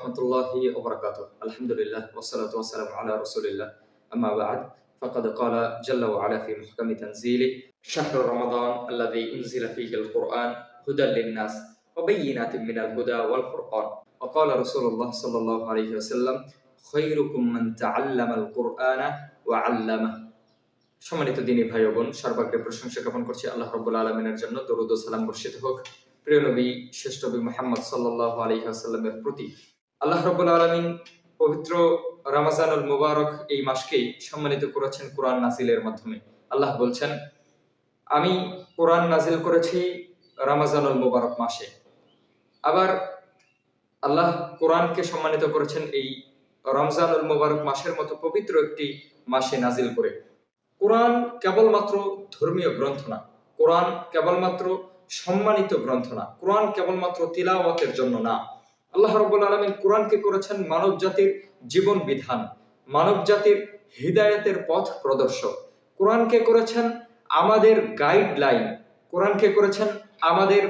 রহমতুল্লাহি ওয়া বারাকাতুহু। আলহামদুলিল্লাহ ওয়াসসালাতু ওয়াসসালামু আলা রাসূলিল্লাহ। আম্মা বা'দ। ফাকাদ ক্বালা জাল্লা ওয়া আলা ফি মুহকামি তানজিলিহি শাহরু রমাদান আল্লাযী উনজিলা ফীহিল কুরআন হুদাল লিন-নাস ওয়া বায়্যিনাতিন মিনাল হুদা ওয়াল ফুরকান। ওয়া ক্বালা রাসূলুল্লাহ সাল্লাল্লাহু আলাইহি ওয়াসাল্লাম খায়রুকুম মান তাআল্লামাল কুরআনা ওয়া 'আল্লামাহু। সম্মানিত দ্বীনী ভাই ও বোন, সর্বাগ্রে প্রশংসা জ্ঞাপন করছি আল্লাহ রাব্বুল আলামিনের জন্য। দরুদ ও সালাম বর্ষিত হোক প্রিয় নবী শ্রেষ্ঠ নবী মুহাম্মদ সাল্লাল্লাহু আলাইহি ওয়াসাল্লামের প্রতি। আল্লাহ রাব্বুল আলামিন পবিত্র রমজানুল মুবারক এই মাসকেই সম্মানিত করেছেন কোরআন নাজিলের মাধ্যমে। আল্লাহ বলছেন, আমি কোরআন নাজিল করেছি রমজানুল মুবারক মাসে। আবার আল্লাহ কোরআনকে সম্মানিত করেছেন এই রমজানুল মুবারক মাসের মতো পবিত্র একটি মাসে নাজিল করে। কোরআন কেবলমাত্র ধর্মীয় গ্রন্থ না, কোরআন কেবলমাত্র সম্মানিত গ্রন্থ না, কোরআন কেবলমাত্র তিলাওয়াতের জন্য না। আল্লাহ রাব্বুল আলামিন কোরআনকে করেছেন মানব জাতির জীবন বিধান, মানব জাতির হিদায়াতের পথ প্রদর্শক। কোরআনকে করেছেন আমাদের গাইডলাইন, কোরআনকে করেছেন আমাদের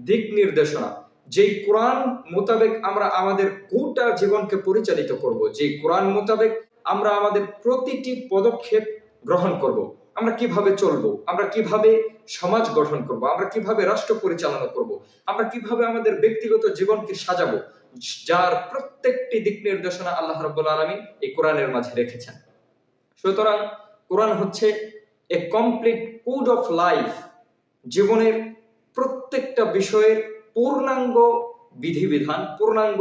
দিক নির্দেশনা। যেই কোরআন মোতাবেক আমরা আমাদের গোটা জীবনকে পরিচালিত করব, যেই কোরআন মোতাবেক আমরা আমাদের প্রতিটি পদক্ষেপ গ্রহণ করব। আমরা কিভাবে চলবো, আমরা কিভাবে সমাজ গঠন করব, আমরা কিভাবে রাষ্ট্র পরিচালনা করব, আমরা কিভাবে আমাদের ব্যক্তিগত জীবনকে সাজাবো, যার প্রত্যেকটি দিক নির্দেশনা আল্লাহ রাব্বুল আলামিন এই কোরআনের মাঝে রেখেছেন। সুতরাং কোরআন হচ্ছে এ কমপ্লিট কোড অফ লাইফ, জীবনের প্রত্যেকটা বিষয়ের পূর্ণাঙ্গ বিধিবিধান, পূর্ণাঙ্গ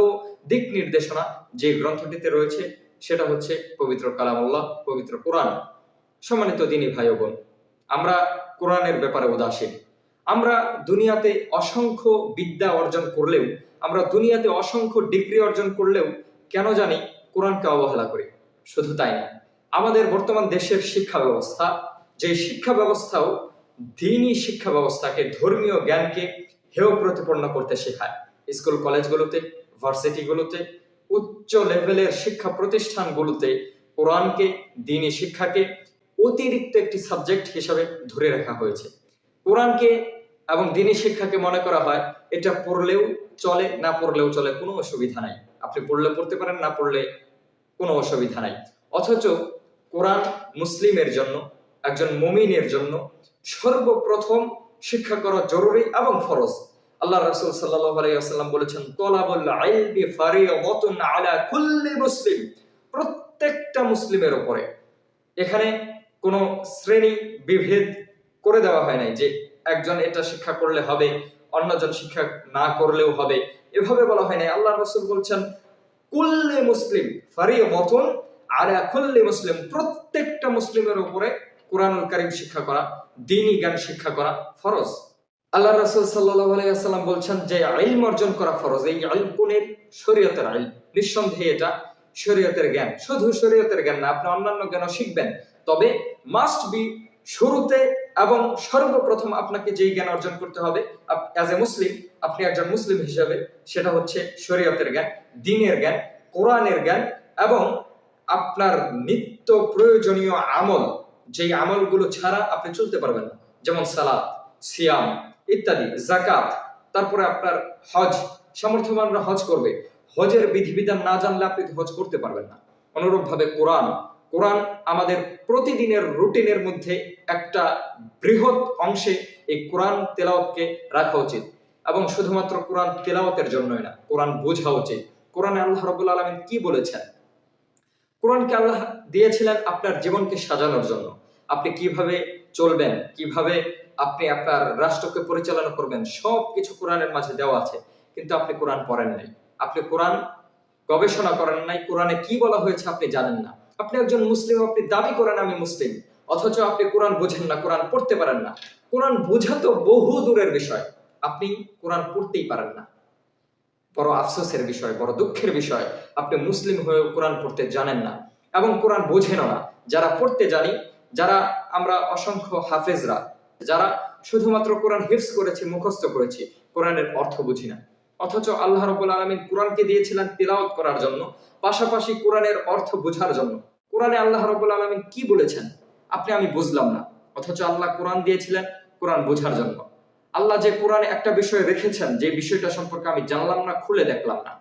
দিক নির্দেশনা যে গ্রন্থটিতে রয়েছে সেটা হচ্ছে পবিত্র কালামুল্লাহ, পবিত্র কোরআন। সম্মানিত দ্বীনী ভাই ও বোন, আমরা কোরআনের ব্যাপারে উদাসীন। আমরা দুনিয়াতে অসংখ্য বিদ্যা অর্জন করলেও, আমরা দুনিয়াতে অসংখ্য ডিগ্রি অর্জন করলেও কেন জানি কোরআনকে অবহেলা করি। শুধু তাই না, আমাদের বর্তমান দেশের শিক্ষা ব্যবস্থা, যে শিক্ষা ব্যবস্থাও দ্বীনী শিক্ষা ব্যবস্থাকে, ধর্মীয় জ্ঞানকে হেয় প্রতিপন্ন করতে শেখায়। স্কুল কলেজগুলোতে, ভার্সিটিগুলোতে, উচ্চ লেভেলের শিক্ষা প্রতিষ্ঠানগুলোতে কোরআনকে, দ্বীনী শিক্ষাকে অতিরিক্ত একটি সাবজেক্ট হিসাবে ধরে রাখা হয়েছে। কোরআনকে এবং দ্বীনী শিক্ষাকে মনে করা হয় এটা পড়লেও চলে, না পড়লেও চলে, কোনো অসুবিধা নাই। আপনি পড়লে পড়তে পারেন, না পড়লে কোনো অসুবিধা নাই। অথচ কোরআন মুসলিমের জন্য, একজন মুমিনের জন্য সর্বপ্রথম শিক্ষা করা জরুরি এবং ফরজ। আল্লাহ রাসূল সাল্লাল্লাহু আলাইহি ওয়াসাল্লাম বলেছেন, তালাবুল ইলমি ফারিয়াদাতুন আলা কুল্লি মুসলিম, প্রত্যেকটা মুসলিমের উপরে। এখানে কোনো শ্রেণী বিভেদ করে দেওয়া হয় নাই যে একজন এটা শিক্ষা করলে হবে, অন্যজন শিক্ষা না করলেও হবে, এভাবে বলা হয় নাই। আল্লাহ রাসূল বলছেন কুল্লি মুসলিম ফারিয়াদাতুন আলা কুল্লি মুসলিম, প্রত্যেকটা মুসলিমের উপরে কোরআনুল কারীম শিক্ষা করা, দ্বীনী জ্ঞান শিক্ষা করা ফরজ। আল্লাহ রাসূল সাল্লাল্লাহু আলাইহি ওয়াসাল্লাম বলছেন যে ইলম অর্জন করা ফরজ। এই ইলম কোনের? শরীয়তের ইলম। নিঃসন্দেহে এটা শরীয়তের জ্ঞান। শুধু শরীয়তের জ্ঞান না, আপনি অন্যান্য জ্ঞানও শিখবেন, তবে মাস্ট বি শুরুতে এবং সর্বপ্রথম আপনাকে যেই জ্ঞান অর্জন করতে হবে অ্যাজ এ মুসলিম, আপনি একজন মুসলিম হিসেবে, সেটা হচ্ছে শরীয়তের জ্ঞান, দ্বীনের জ্ঞান, কোরআনের জ্ঞান এবং আপনার নিত্য প্রয়োজনীয় আমল, যেই আমলগুলো ছাড়া আপনি চলতে পারবেন না, যেমন সালাত, সিয়াম ইত্যাদি, যাকাত, তারপরে আপনার হজ, সামর্থ্যবানরা হজ করবে, হজের বিধিবিধান না জানলে আপনি হজ করতে পারবেন না। অনুরূপভাবে কোরআন, কোরআন আমাদের প্রতিদিনের রুটিনের মধ্যে একটা বৃহৎ অংশে এই কোরআন তেলাওয়াতকে রাখা উচিত। এবং শুধুমাত্র কোরআন তেলাওয়াতের জন্যই না, কোরআন বোঝা উচিত। কোরআনে আল্লাহ রাব্বুল আলামিন কি বলেছেন? কোরআনকে আল্লাহ দিয়েছিলেন আপনার জীবনকে সাজানোর জন্য। আপনি কিভাবে চলবেন, কিভাবে আপনি আপনার রাষ্ট্রকে পরিচালনা করবেন, সবকিছু কোরআনের মাঝে দেওয়া আছে। কিন্তু আপনি কোরআন পড়েন নাই, আপনি কোরআন গবেষণা করেন নাই, কোরআনে কি বলা হয়েছে আপনি জানেন না। আপনি একজন মুসলিম, আপনি দাবি করেন আমি মুসলিম, অথচ আপনি কোরআন বোঝেন না, কোরআন পড়তে পারেন না। কোরআন বোঝা তো বহু দূরের বিষয়, আপনি কোরআন পড়তেই পারেন না। বড় আফসোসের বিষয়, বড় দুঃখের বিষয়, আপনি মুসলিম হয়েও কোরআন পড়তে জানেন না এবং কোরআন বোঝেনও না। যারা পড়তে জানি, যারা আমরা অসংখ্য হাফেজরা, যারা শুধুমাত্র কোরআন হিফজ করেছি, মুখস্থ করেছি, কোরআনের অর্থ বুঝি না। অথচ আল্লাহ রাব্বুল আলামিন কোরআনকে দিয়েছিলেন তিলাওয়াত করার জন্য, পাশাপাশি কোরআনের অর্থ বোঝার জন্য। কোরআনে আল্লাহ রাব্বুল আলামিন কি বলেছেন আমি বুঝলাম না, অথচ আল্লাহ কোরআন দিয়েছিলেন কোরআন বোঝার জন্য। আল্লাহ যে কোরআনে একটা বিষয় রেখেছেন, যে বিষয়টা সম্পর্কে আমি জানলাম না, খুলে দেখলাম না,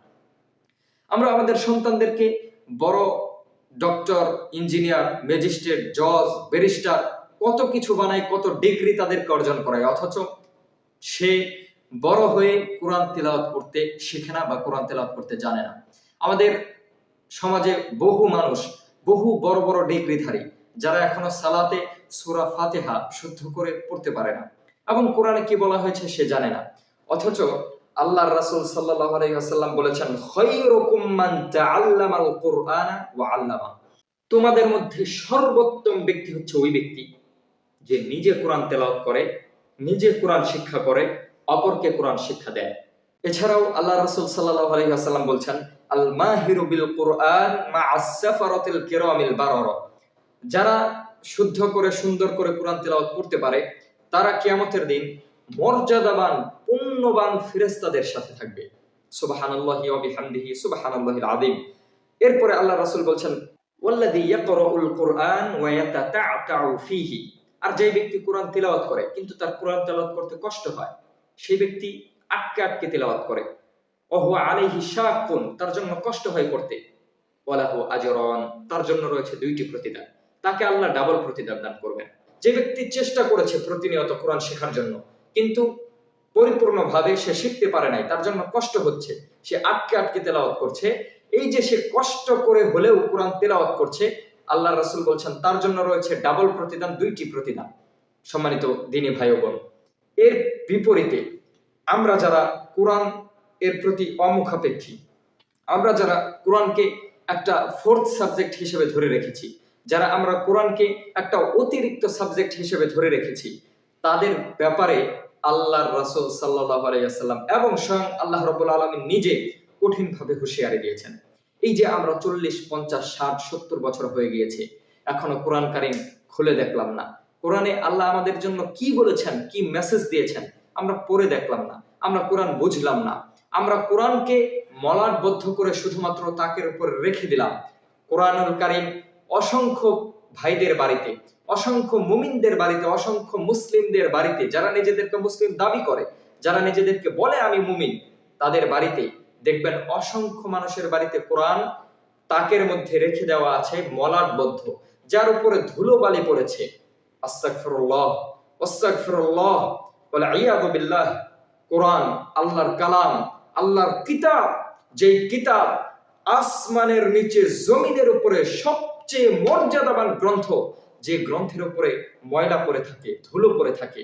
আমরা আমাদের সন্তানদেরকে বড় ডক্টর, ইঞ্জিনিয়ার, ম্যাজিস্ট্রেট, জজ, ব্যারিস্টার কত কিছু বানাই, কত ডিগ্রি তাদেরকে অর্জন করায়, অথচ সে বড় হয়ে কোরআন তিলাওয়াত করতে শিখে না বা কোরআন তিলাওয়াত করতে জানে না। আমাদের সমাজে বহু মানুষ, বহু বড় বড় ডিগ্রিধারী, যারা এখনো সালাতে সূরা ফাতিহা শুদ্ধ করে পড়তে পারে না এবং কোরআনে কি বলা হয়েছে সে জানে না। অথচ আল্লাহর রাসূল সাল্লাল্লাহু আলাইহি ওয়াসাল্লাম বলেছেন, খায়রুকুম মান তাআল্লামাল কুরআনা ওয়া আল্লামা। তোমাদের মধ্যে সর্বোত্তম ব্যক্তি হচ্ছে ওই ব্যক্তি যে নিজে কোরআন তেলাওয়াত করে, নিজে কোরআন শিক্ষা করে, অপরকে কোরআন শিক্ষা দেয়। এছাড়াও আল্লাহ রাসূল সাল্লাল্লাহু আলাইহি ওয়াসাল্লাম বলছেন, আল মাহিরু বিল কুরআন মা'আস সাফারাতিল কিরামিল বারারা। যারা শুদ্ধ করে সুন্দর করে কোরআন তেলাওয়াত করতে পারে তারা কিয়ামতের দিন মর্যাদাবান পুণ্যবান ফেরেশতাদের সাথে থাকবে। সুবহানাল্লাহি ওয়া বিহামদিহি সুবহানাল্লাহিল আযীম। এরপরে আল্লাহ রাসূল বলছেন, ওয়াল্লাযী ইয়াকরাউল কুরআন ওয়া ইয়াতাতা'তাউ ফীহি। আর যে ব্যক্তি কোরআন তিলাওয়াত করে কিন্তু তার কোরআন তিলাওয়াত করতে কষ্ট হয়, সেই ব্যক্তি আটকে আটকে তিলাওয়াত করে, ওয়া আলাইহি শাক্কুন, তার জন্য কষ্ট হয় করতে, ওয়ালাহু আজরান, তার জন্য রয়েছে দুইটি প্রতিদান, তাকে আল্লাহ ডাবল প্রতিদান দান করবেন। যে ব্যক্তি চেষ্টা করেছে প্রতিনিয়ত কোরআন শেখার জন্য কিন্তু পরিপূর্ণভাবে সে শিখতে পারে নাই, তার জন্য কষ্ট হচ্ছে, সে আটকে আটকে তেলাওয়াত করছে, এই যে সে কষ্ট করে হলেও কোরআন তেলাওয়াত করছে, আল্লাহ রাসূল বলছেন তার জন্য রয়েছে ডাবল প্রতিদান, দুইটি প্রতিদান। সম্মানিত দ্বীনী ভাই ও বোন, এর বিপরীতে আমরা যারা কোরআন এর প্রতি অমুখাপেক্ষী, আমরা যারা কোরআনকে একটা ফোর্থ সাবজেক্ট হিসেবে ধরে রেখেছি, যারা আমরা কোরআনকে একটা অতিরিক্ত সাবজেক্ট হিসেবে ধরে রেখেছি, তাদের ব্যাপারে আল্লাহর রাসূল সাল্লাল্লাহু আলাইহি ওয়াসাল্লাম এবং স্বয়ং আল্লাহ রাব্বুল আলামিন নিজে কঠিনভাবে হুঁশিয়ারি দিয়েছেন। এই যে আমরা 40, 50, 60, 70 বছর হয়ে গিয়েছে, এখনো কোরআন কারীম খুলে দেখলাম না। কোরআনে আল্লাহ আমাদের জন্য কি বলেছেন, কি মেসেজ দিয়েছেন আমরা পড়ে দেখলাম না, আমরা কোরআন বুঝলাম না। আমরা কোরআনকে মলাটবদ্ধ করে শুধুমাত্র তাকের উপর রেখে দিলাম। কোরআনুল কারীম অসংখ্য ভাইদের বাড়িতে, অসংখ্য মুমিনদের বাড়িতে, অসংখ্য মুসলিমদের বাড়িতে, যারা নিজেদেরকে মুসলিম দাবি করে, যারা নিজেদেরকে বলে আমি মুমিন, তাদের বাড়িতে দেখবেন অসংখ্য মানুষের বাড়িতে কোরআন তাকের মধ্যে রেখে দেওয়া আছে মলাটবদ্ধ, যার উপরে ধুলোবালি পড়েছে। আস্তাগফিরুল্লাহ আস্তাগফিরুল্লাহ ওয়াল ইয়াযু বিল্লাহ। কোরআন আল্লাহর কালাম, আল্লাহর কিতাব, যেই কিতাব আসমানের নিচে জমিনের উপরে সবচেয়ে মর্যাদাবান গ্রন্থ, যে গ্রন্থের উপরে ময়লা পড়ে থাকে, ধুলো পড়ে থাকে,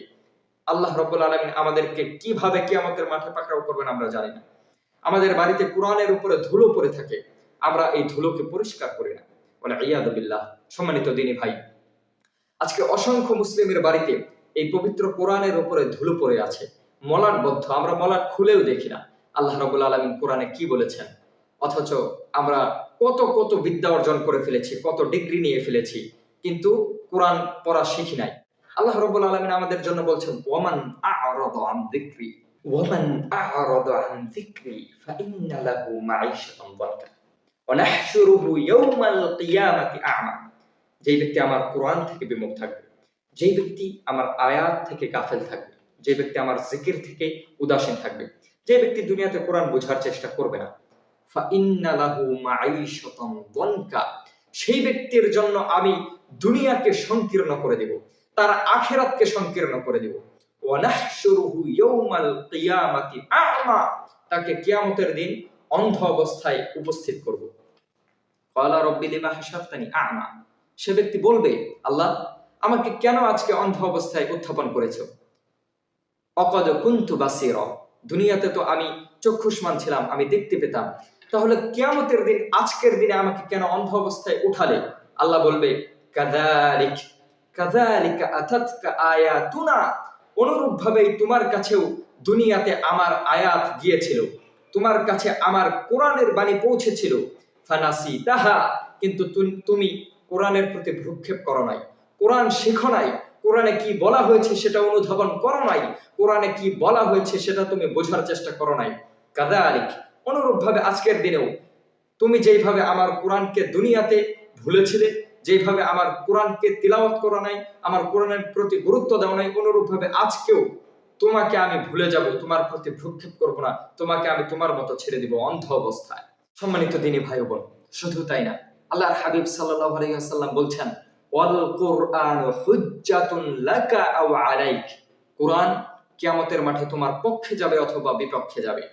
আল্লাহ রাব্বুল আলামিন আমাদেরকে কিভাবে কিয়ামতের মাঠে পাকড়াও করবেন আমরা জানি না। আমাদের বাড়িতে কোরআনের উপরে ধুলো পড়ে থাকে, আমরা এই ধুলোকে পরিষ্কার করি না, ওয়াল ইয়াযু বিল্লাহ। সম্মানিত দ্বীনী ভাই, আজকে অসংখ্য মুসলিমের বাড়িতে এই পবিত্র কোরআনের উপরে ধুলো পড়ে আছে, মলাটবদ্ধ, আমরা মলাট খুলেও দেখি না। আল্লাহ রাব্বুল আলামিন কোরআনে কি বলেছেন, অথচ আমরা কত কত বিদ্যা অর্জন করে ফেলেছি, কত ডিগ্রি নিয়ে ফেলেছি, কিন্তু কোরআন পড়া শিখি নাই। আল্লাহ রাব্বুল আলামিন আমাদের জন্য বলছেন, ওয়ামান আ'রাদা আন যিকরি ওয়ামান আ'রাদা আন যিকরি ফাইন্না লাহু মাঈশাতান দানকা ওয়া নাহশুরুহু ইয়াওমাল কিয়ামাতি আ'মা। যেই ব্যক্তি আমার কোরআন থেকে বিমুখ থাকবে, যেই ব্যক্তি আমার আয়াত থেকে গাফেল থাকবে, যে ব্যক্তি আমার জিকির থেকে উদাসীন থাকবে, যে ব্যক্তি দুনিয়াতে কোরআন বোঝার চেষ্টা করবে না, ফাইন্না লাহু মাঈশাতান দানকা, সেই ব্যক্তির জন্য আমি দুনিয়াকে সংকীর্ণ করে দেব, তার আখিরাতকে সংকীর্ণ করে দেব। ওয়া নাহশুরুহু ইয়াওমাল কিয়ামাতি আ'মা, তাকে কিয়ামতের দিন অন্ধ অবস্থায় উপস্থিত করব। ক্বালা রাব্বি লিমা হাশারতানি আ'মা, সে ব্যক্তি বলবে, আল্লাহ আমাকে কেন আজকে অন্ধ অবস্থায় উত্থাপন করেছো? অকদ কুনতু বাসীরা, দুনিয়াতে তো আমি চক্ষুষ্মান ছিলাম, আমি দেখতে পেতাম, তাহলে কিয়ামতের দিন আজকের দিনে আমাকে কেন অন্ধ অবস্থায় উঠালে? আল্লাহ বলবে, কাযালিক কাযালিকা আতাতকা আয়াতুনা, অনুরূপভাবেই তোমার কাছেও দুনিয়াতে আমার আয়াত গিয়েছিল, তোমার কাছে আমার কোরআনের বাণী পৌঁছেছিল, ফানাসিতাহা, কিন্তু তুমি কোরআনের প্রতি ভ্রুক্ষেপ করো নাই, কোরআন শেখো নাই, কোরআনে কি বলা হয়েছে সেটা অনুধাবন করো নাই, কোরআনে কি বলা হয়েছে সেটা তুমি বোঝার চেষ্টা করো নাই। কাযালিক, অনুরূপভাবে আজকের দিনেও তুমি যেইভাবে আমার কোরআনকে দুনিয়াতে ভুলেছিলে, যেইভাবে আমার কোরআনকে তিলাওয়াত করো নাই, আমার কোরআনের প্রতি গুরুত্ব দাও নাই, অনুরূপভাবে আজকেও তোমাকে আমি ভুলে যাব, তোমার প্রতি ভ্রুক্ষেপ করব না, তোমাকে আমি তোমার মতো ছেড়ে দিব অন্ধ অবস্থায়। সম্মানিত দিনী ভাই বোন, শুধু তাই না, আল্লাহর হাবিব সাল্লাল্লাহু আলাইহি ওয়াসাল্লাম বলছেন, ওয়াল কুরআনু হুজ্জাতুন লাকা আও আলাইক। কুরআন কিয়ামতের মাঠে তোমার পক্ষে যাবে অথবা বিপক্ষে যাবে।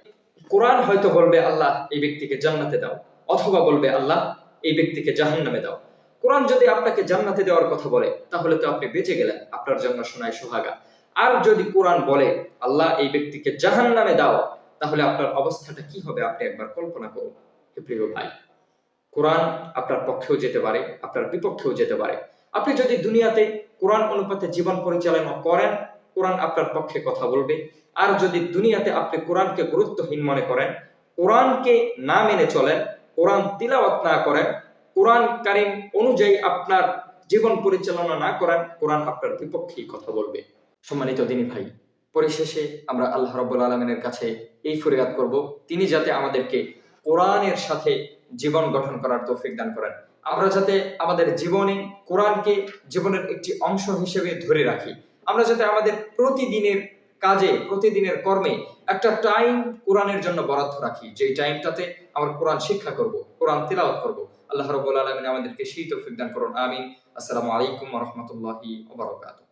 কুরআন হয়তো বলবে আল্লাহ এই ব্যক্তিকে জান্নাতে দাও, অথবা বলবে আল্লাহ এই ব্যক্তিকে জাহান্নামে দাও। কুরআন যদি আপনাকে জান্নাতে দেওয়ার কথা বলে, তাহলে তো আপনি বেঁচে গেলেন, আপনার জন্য সোনায় সোহাগা। আর যদি কুরআন বলে আল্লাহ এই ব্যক্তিকে জাহান্নামে দাও, তাহলে আপনার অবস্থাটা কি হবে আপনি একবার কল্পনা করুন। প্রিয় ভাই, কোরআন আপনার পক্ষেও যেতে পারে, আপনার বিপক্ষেও যেতে পারে। আপনি যদি দুনিয়াতে কোরআন অনুপাতে জীবন পরিচালনা করেন, কোরআন আপনার পক্ষে কথা বলবে। আর যদি দুনিয়াতে আপনি কোরআনকে গুরুত্বহীন মনে করেন, কোরআনকে না মেনে চলেন, কোরআন তিলাওয়াত না করেন, কোরআন কারীম অনুযায়ী আপনার জীবন পরিচালনা না করেন, কোরআন আপনার বিপক্ষেই কথা বলবে। সম্মানিত দিনী ভাই, পরিশেষে আমরা আল্লাহ রাব্বুল আলামিনের কাছে এই ফরিয়াদ করব, তিনি যাতে আমাদেরকে কোরআনের সাথে জীবন গঠন করার তৌফিক দান করেন। আমরা যাতে আমাদের জীবনে কোরআনকে জীবনের একটি অংশ হিসেবে ধরে রাখি। আমরা যাতে আমাদের প্রতিদিনের কাজে, প্রতিদিনের কর্মে একটা টাইম কোরআনের জন্য বরাদ্দ রাখি, যে টাইমটাতে আমরা কোরআন শিক্ষা করব, কোরআন তিলাওয়াত করব। আল্লাহ রাব্বুল আলামিন আমাদেরকে সেই তৌফিক দান করুন। আমিন। আসসালামু আলাইকুম ওয়া রাহমাতুল্লাহি ওয়া বারাকাতুহু।